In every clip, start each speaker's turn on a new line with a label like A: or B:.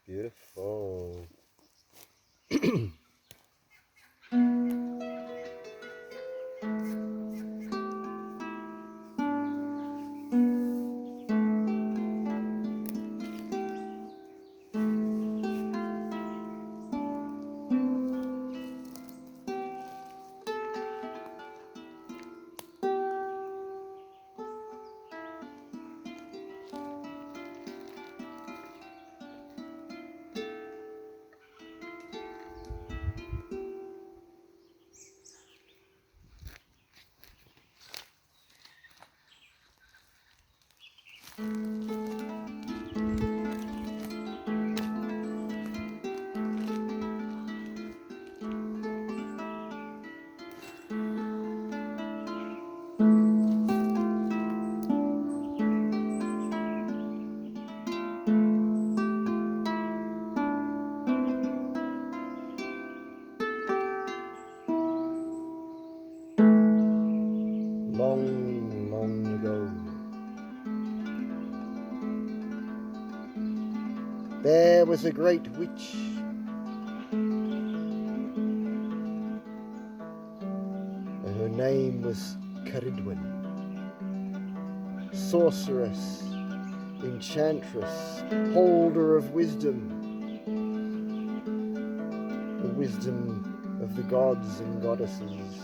A: Beautiful. Long, long ago, there was a great witch. Her name was Ceridwen, sorceress, enchantress, holder of wisdom, the wisdom of the gods and goddesses.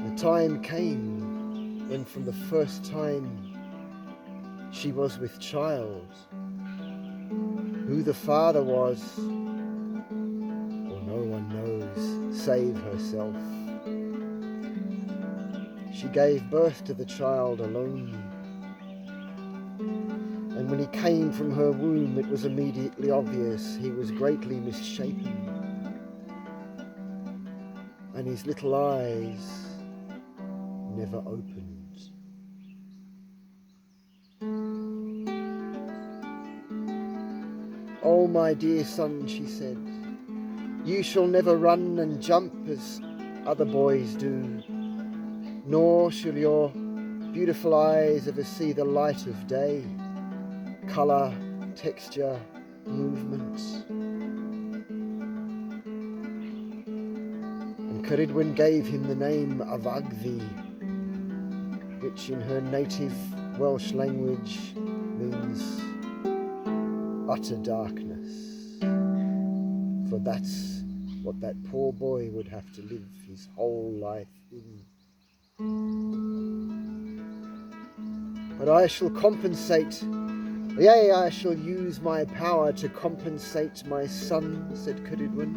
A: The time came when for the first time she was with child. Who the father was, no one knows, save herself. She gave birth to the child alone. And when he came from her womb, it was immediately obvious he was greatly misshapen. And his little eyes never opened. "Oh, my dear son," she said, "you shall never run and jump as other boys do, nor shall your beautiful eyes ever see the light of day, colour, texture, movement." And Ceridwen gave him the name Avagddi, which in her native Welsh language means utter darkness, for that's what that poor boy would have to live his whole life in. "But I shall compensate, yea, I shall use my power to compensate my son," said Ceridwen.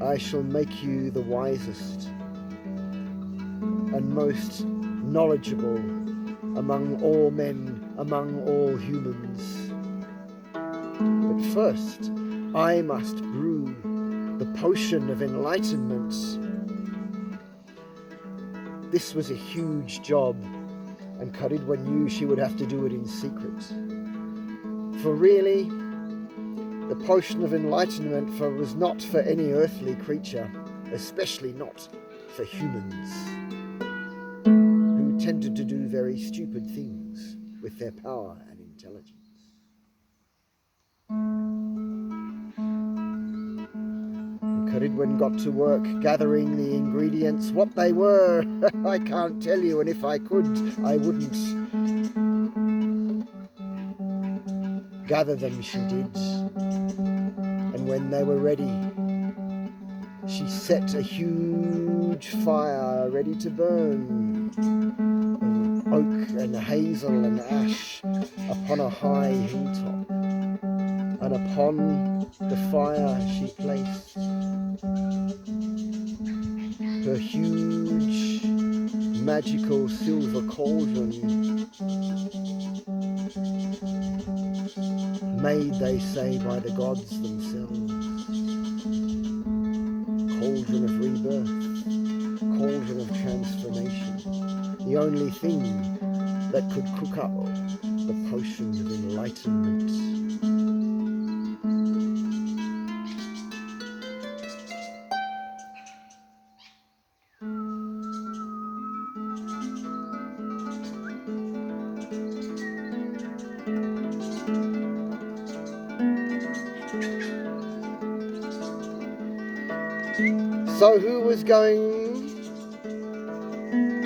A: "I shall make you the wisest and most knowledgeable among all men, among all humans. But first, I must brew the potion of enlightenment." This was a huge job, and Ceridwen knew she would have to do it in secret. For really, the potion of enlightenment was not for any earthly creature, especially not for humans, who tended to do very stupid things with their power and intelligence. Ceridwen got to work gathering the ingredients. What they were, I can't tell you, and if I could, I wouldn't. Gather them she did, and when they were ready, she set a huge fire ready to burn, of oak and hazel and ash upon a high hilltop, and upon the fire she placed her huge magical silver cauldron, made, they say, by the gods themselves. Cauldron of rebirth, cauldron of transformation, the only thing that could cook up the potion of enlightenment. So who was going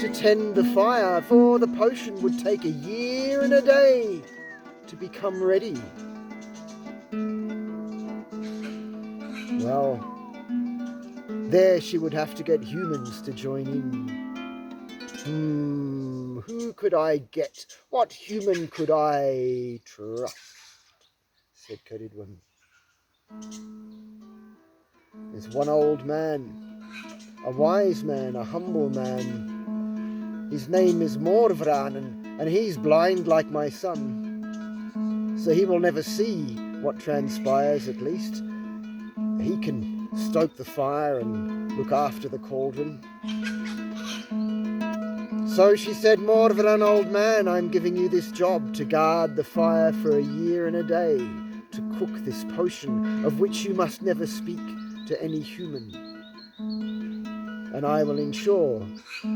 A: to tend the fire? For the potion would take a year and a day to become ready. Well, there she would have to get humans to join in. Who could I get? What human could I trust? Said Ceridwen. There's one old man, a wise man, a humble man. His name is Morvran, and he's blind like my son. So he will never see what transpires, at least. He can stoke the fire and look after the cauldron. So she said, Morvran, old man, I'm giving you this job to guard the fire for a year and a day, to cook this potion of which you must never speak to any human. And I will ensure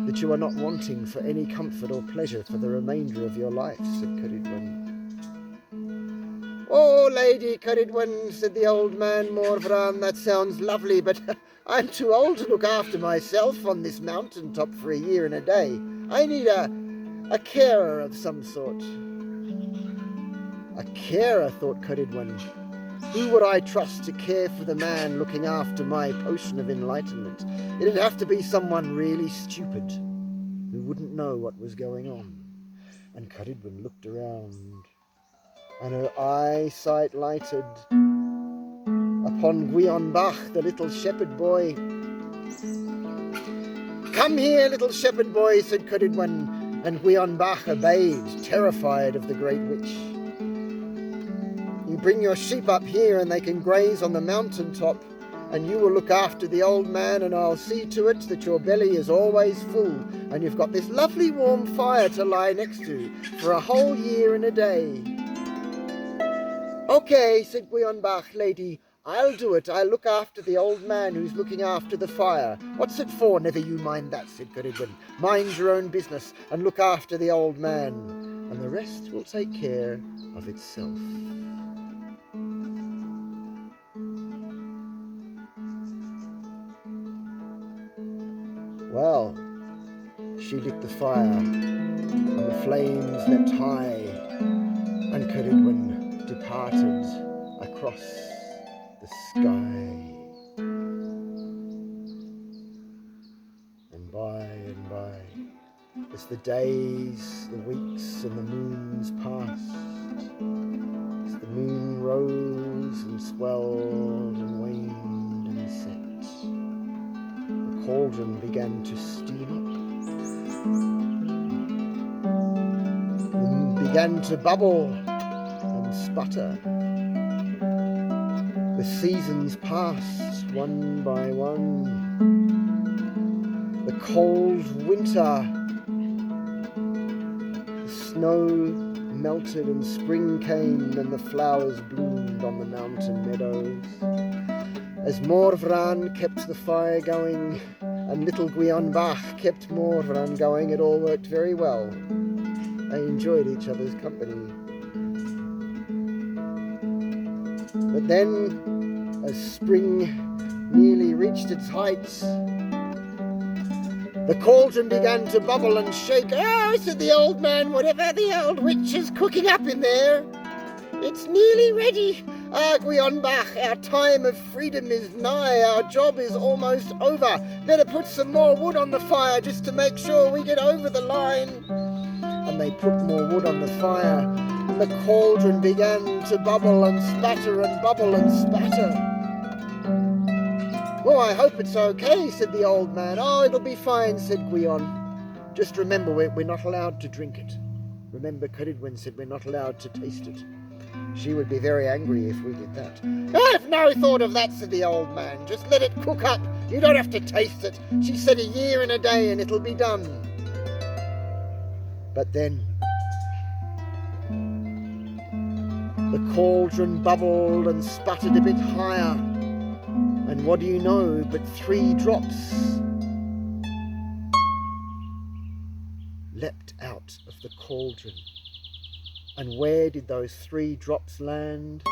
A: that you are not wanting for any comfort or pleasure for the remainder of your life, said Ceridwen. Oh, Lady Ceridwen, said the old man, Morvran, that sounds lovely, but I'm too old to look after myself on this mountain top for a year and a day. I need a carer of some sort. A carer, thought Ceridwen. Who would I trust to care for the man looking after my potion of enlightenment? It'd have to be someone really stupid who wouldn't know what was going on. And Ceridwen looked around, and her eyesight lighted upon Gwionbach, the little shepherd boy. Come here, little shepherd boy, said Ceridwen, and Gwionbach obeyed, terrified of the great witch. You bring your sheep up here and they can graze on the mountain top, and you will look after the old man, and I'll see to it that your belly is always full, and you've got this lovely warm fire to lie next to for a whole year and a day. Okay, said Gwionbach, lady, I'll do it. I'll look after the old man who's looking after the fire. What's it for? Never you mind that, said Ceridwen. Mind your own business and look after the old man, and the rest will take care of itself. Well, she lit the fire, and the flames leapt high, and Ceridwen departed across the sky. And by, as the days, the weeks, and the moons passed, as the moon rose and swelled and waned and set, the cauldron began to steam up, and began to bubble and sputter. The seasons passed one by one. The cold winter, the snow melted and spring came and the flowers bloomed on the mountain meadows. As Morvran kept the fire going and little Gwionbach kept Morvran going, it all worked very well. They enjoyed each other's company. But then, as spring nearly reached its heights, the cauldron began to bubble and shake. Oh, said the old man, whatever the old witch is cooking up in there, it's nearly ready. Ah, Gwionbach, our time of freedom is nigh. Our job is almost over. Better put some more wood on the fire just to make sure we get over the line. And they put more wood on the fire, and the cauldron began to bubble and spatter and bubble and spatter. Oh, I hope it's okay, said the old man. Oh, it'll be fine, said Gwion. Just remember, we're not allowed to drink it. Remember, Ceridwen said we're not allowed to taste it. She would be very angry if we did that. I've no thought of that, said the old man. Just let it cook up. You don't have to taste it. She said a year and a day and it'll be done. But then the cauldron bubbled and sputtered a bit higher. And what do you know but 3 drops leapt out of the cauldron. And where did those 3 drops land?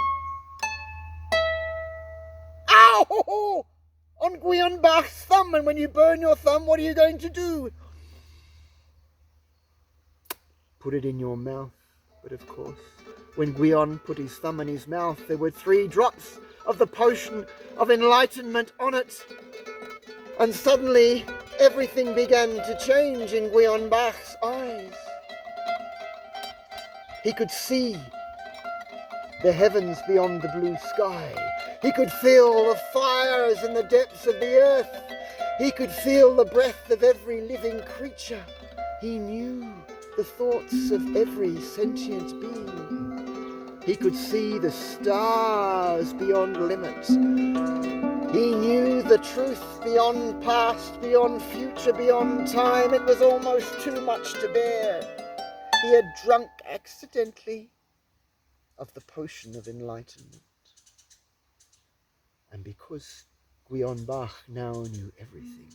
A: Ow! on Gwion Bach's thumb, and when you burn your thumb, what are you going to do? Put it in your mouth. But of course, when Gwion put his thumb in his mouth, there were 3 drops of the potion of enlightenment on it. And suddenly, everything began to change in Gwion Bach's eyes. He could see the heavens beyond the blue sky. He could feel the fires in the depths of the earth. He could feel the breath of every living creature. He knew the thoughts of every sentient being. He could see the stars beyond limits. He knew the truth beyond past, beyond future, beyond time. It was almost too much to bear. He had drunk accidentally of the potion of enlightenment. And because Gwion Bach now knew everything,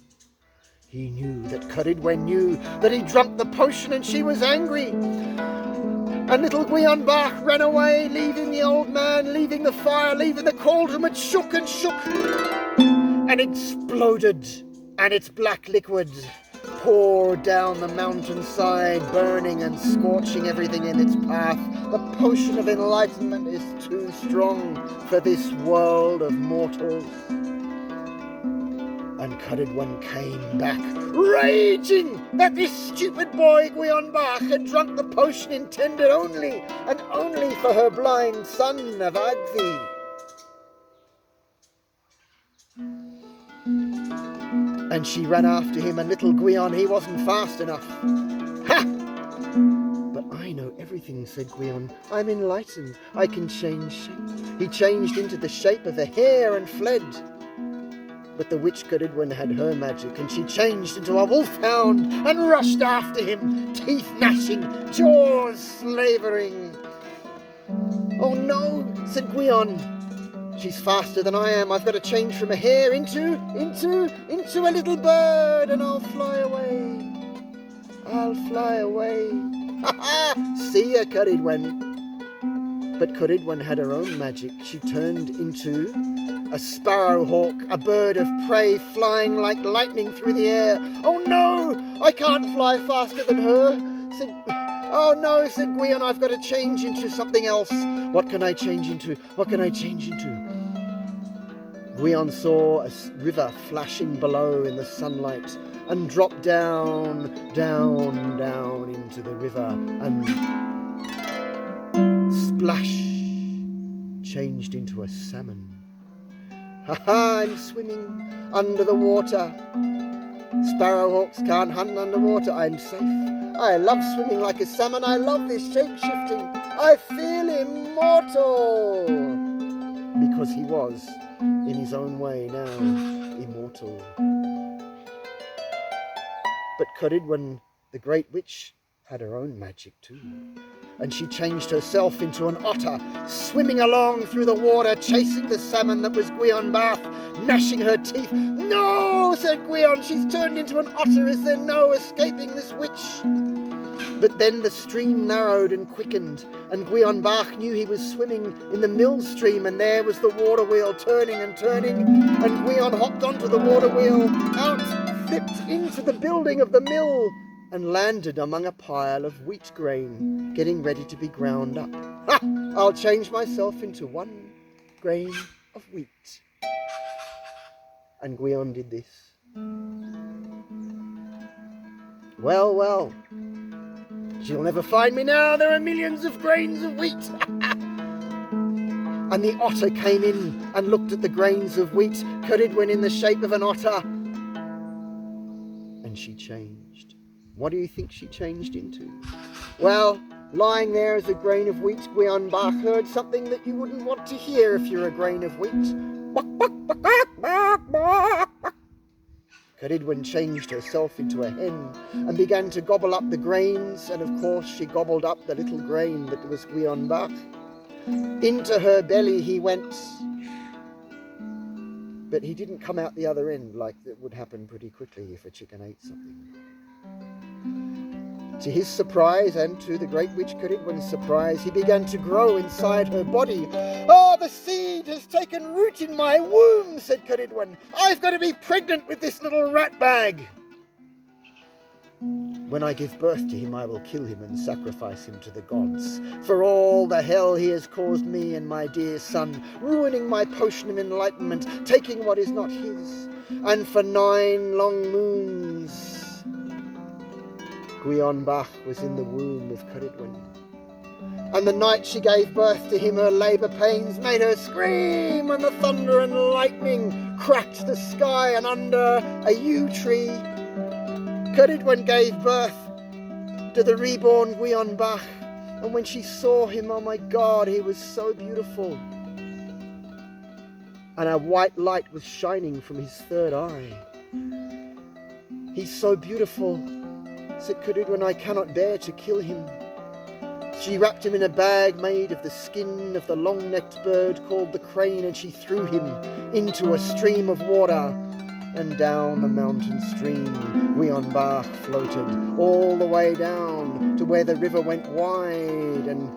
A: he knew that Ceridwen knew that he drunk the potion, and she was angry. And little Gwion Bach ran away, leaving the old man, leaving the fire, leaving the cauldron. It shook and shook and exploded, and its black liquid poured down the mountainside, burning and scorching everything in its path. The potion of enlightenment is too strong for this world of mortals. And Ceridwen came back, raging that this stupid boy Gwion Bach had drunk the potion intended only and only for her blind son Navagthi. And she ran after him, and little Gwion, he wasn't fast enough. Ha! But I know everything, said Gwion. I'm enlightened. I can change shape. He changed into the shape of a hare and fled. But the witch Ceridwen had her magic, and she changed into a wolfhound and rushed after him, teeth gnashing, jaws slavering. Oh no, said Gwion. She's faster than I am. I've got to change from a hare into a little bird, and I'll fly away. I'll fly away. Ha ha! See ya, Ceridwen. But Ceridwen had her own magic. She turned into a sparrowhawk, a bird of prey flying like lightning through the air. Oh no! I can't fly faster than her, Oh no, said Gwion, I've got to change into something else. What can I change into? What can I change into? Gwion saw a river flashing below in the sunlight and dropped down, down, down into the river and splash, changed into a salmon. Ha ha, I'm swimming under the water. Sparrowhawks can't hunt underwater. I'm safe. I love swimming like a salmon. I love this shape-shifting. I feel immortal. Because he was, in his own way now, immortal. But Ceridwen, the great witch, had her own magic too. And she changed herself into an otter, swimming along through the water, chasing the salmon that was Gwion Bach, gnashing her teeth. No, said Gwion, she's turned into an otter. Is there no escaping this witch? But then the stream narrowed and quickened, and Gwion Bach knew he was swimming in the mill stream, and there was the water wheel turning and turning, and Gwion hopped onto the water wheel, out, flipped into the building of the mill, and landed among a pile of wheat grain, getting ready to be ground up. Ha! I'll change myself into 1 grain of wheat. And Gwion did this. Well, well, she'll never find me now. There are millions of grains of wheat. And the otter came in and looked at the grains of wheat, Ceridwen in the shape of an otter. And she changed. What do you think she changed into? Well, lying there as a grain of wheat, Gwion Bach heard something that you wouldn't want to hear if you're a grain of wheat. Ceridwen changed herself into a hen and began to gobble up the grains, and of course she gobbled up the little grain that was Gwion Bach. Into her belly he went, but he didn't come out the other end like that would happen pretty quickly if a chicken ate something. To his surprise, and to the great witch Ceridwen's surprise, he began to grow inside her body. "Oh, the seed has taken root in my womb," said Ceridwen. "I've got to be pregnant with this little rat bag. When I give birth to him, I will kill him and sacrifice him to the gods. For all the hell he has caused me and my dear son, ruining my potion of enlightenment, taking what is not his, and for 9 long moons." Gwion-bach was in the womb of Ceridwen. And the night she gave birth to him, her labour pains made her scream, and the thunder and lightning cracked the sky, and under a yew tree, Ceridwen gave birth to the reborn Gwion-bach. And when she saw him, oh my God, he was so beautiful. And a white light was shining from his third eye. "He's so beautiful," said Ceridwen, "I cannot bear to kill him." She wrapped him in a bag made of the skin of the long-necked bird called the crane, and she threw him into a stream of water. And down the mountain stream Gwion-bach floated all the way down to where the river went wide and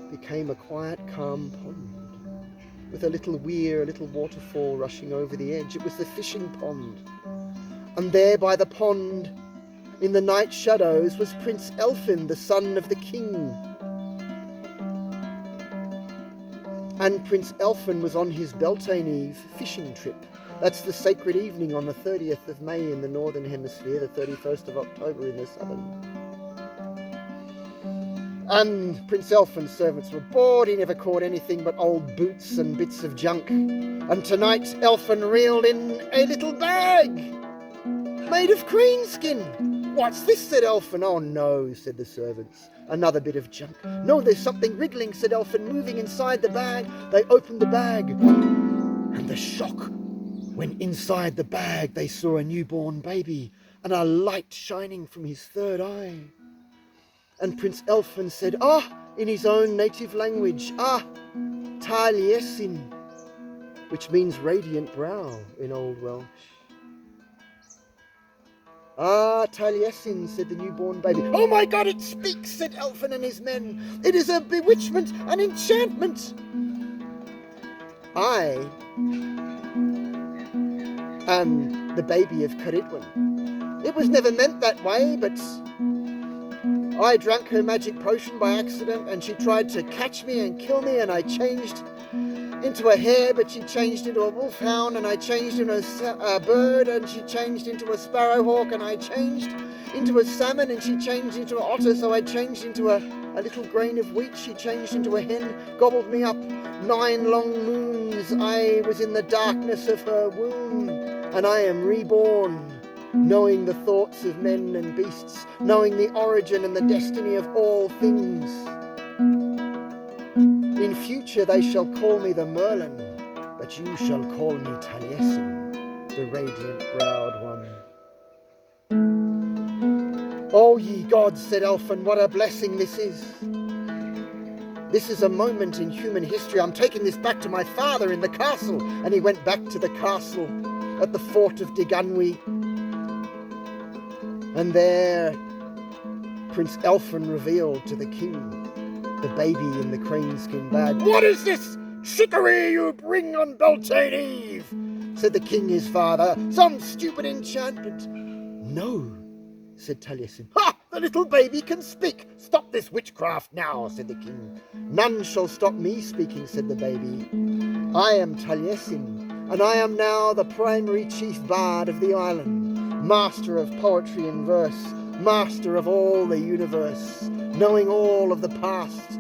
A: became a quiet, calm pond with a little weir, a little waterfall rushing over the edge. It was the fishing pond. And there by the pond, in the night shadows, was Prince Elfin, the son of the king. And Prince Elfin was on his Beltane Eve fishing trip. That's the sacred evening on the 30th of May in the Northern Hemisphere, the 31st of October in the Southern. And Prince Elfin's servants were bored. He never caught anything but old boots and bits of junk. And tonight Elfin reeled in a little bag made of crane skin. "What's this?" said Elfin. "Oh no," said the servants. "Another bit of junk." "No, there's something wriggling," said Elfin, "moving inside the bag." They opened the bag, and the shock when inside the bag they saw a newborn baby and a light shining from his third eye. And Prince Elfin said, in his own native language, Taliesin, which means radiant brow in Old Welsh. Taliesin, said the newborn baby. "Oh my God, it speaks," said Elfin and his men. "It is a bewitchment, an enchantment. I am the baby of Ceridwen. It was never meant that way, but I drank her magic potion by accident, and she tried to catch me and kill me, and I changed into a hare, but she changed into a wolfhound, and I changed into a bird, and she changed into a sparrowhawk, and I changed into a salmon, and she changed into an otter, so I changed into a little grain of wheat. She changed into a hen, gobbled me up. 9 long moons I was in the darkness of her womb, and I am reborn, knowing the thoughts of men and beasts, knowing the origin and the destiny of all things. In future they shall call me the Merlin, but you shall call me Taliesin, the radiant-browed one." "Oh, ye gods," said Elfin, "what a blessing this is. This is a moment in human history. I'm taking this back to my father in the castle." And he went back to the castle at the fort of Diganwi. And there Prince Elfin revealed to the king the baby in the crane-skin bag. "What is this trickery you bring on Beltane Eve?" said the king, his father. "Some stupid enchantment." "No," said Taliesin. "Ha! The little baby can speak. Stop this witchcraft now," said the king. "None shall stop me speaking," said the baby. "I am Taliesin, and I am now the primary chief bard of the island, master of poetry and verse, master of all the universe, knowing all of the past,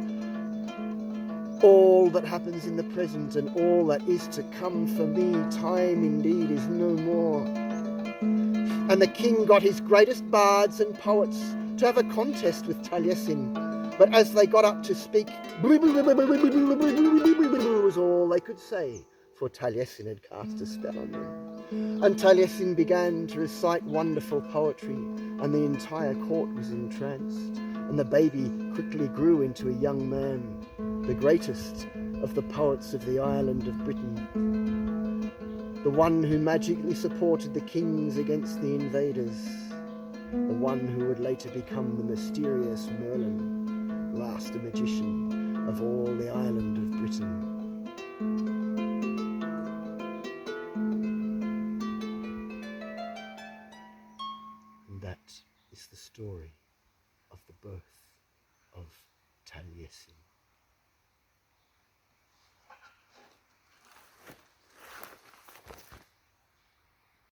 A: all that happens in the present, and all that is to come. For me, time indeed is no more." And the king got his greatest bards and poets to have a contest with Taliesin. But as they got up to speak, was all they could say, for Taliesin had cast a spell on them. And Taliesin began to recite wonderful poetry, and the entire court was entranced. And the baby quickly grew into a young man, the greatest of the poets of the island of Britain, the one who magically supported the kings against the invaders, the one who would later become the mysterious Merlin, last a magician of all the island of Britain. And that is the story of the birth of Taliesin.